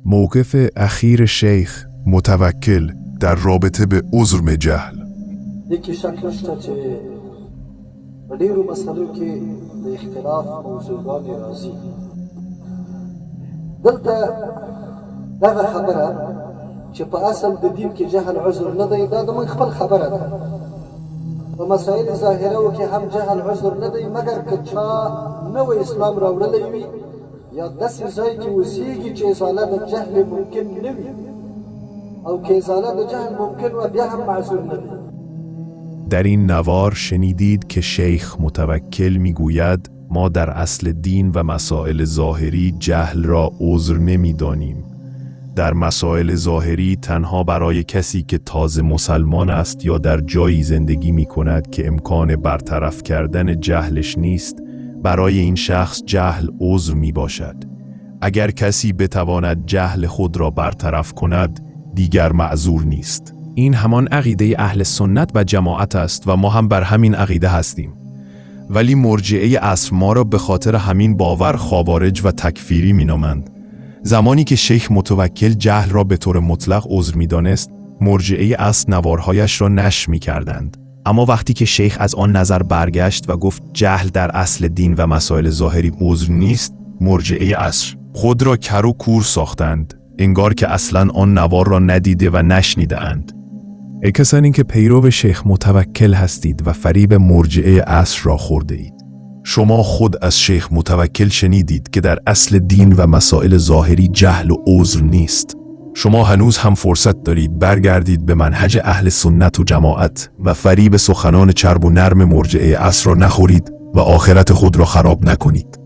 موقف اخیر شیخ متوکل در رابطه به عذر جهل. یکی شک نشته چې په ډېرو مسلو کې د اختلاف موضوعګانې راځي. دلته دغه خبره چې په اصل د دین کې جهل عذر نه دی، دا د موږ خپل خبره ده. په مسایل ظاهره کې هم جهل عذر نه دی، مګر که چا نوی اسلام راوړلی وي یا داسې ځای کې اوسېږي چې ازاله د جهل ممکن نه وي، او که ازاله د جهل ممکن و بیا هم معذور نه دی. در این نوار شنیدید که شیخ متوکل میگوید ما در اصل دین و مسائل ظاهری جهل را عذر نمیدانیم. در مسائل ظاهری تنها برای کسی که تازه مسلمان است یا در جایی زندگی می کند که امکان برطرف کردن جهلش نیست، برای این شخص جهل عذر می باشد. اگر کسی بتواند جهل خود را برطرف کند، دیگر معذور نیست. این همان عقیده اهل سنت و جماعت است و ما هم بر همین عقیده هستیم. ولی مرجعه عصر ما را به خاطر همین باور خوارج و تکفیری می نامند. زمانی که شیخ متوکل جهل را به طور مطلق عذر می دانست، مرجعه عصر نوارهایش را نشر می کردند. اما وقتی که شیخ از آن نظر برگشت و گفت جهل در اصل دین و مسائل ظاهری عذر نیست، مرجعه عصر خود را کر و کور ساختند، انگار که اصلاً آن نوار را ندیده و نشنیده اند. ای کسانی که پیرو شیخ متوکل هستید و فریب مرجعه عصر را خورده اید، شما خود از شیخ متوکل شنیدید که در اصل دین و مسائل ظاهری جهل و عذر نیست. شما هنوز هم فرصت دارید برگردید به منهج اهل سنت و جماعت و فریب سخنان چرب و نرم مرجعه عصر را نخورید و آخرت خود را خراب نکنید.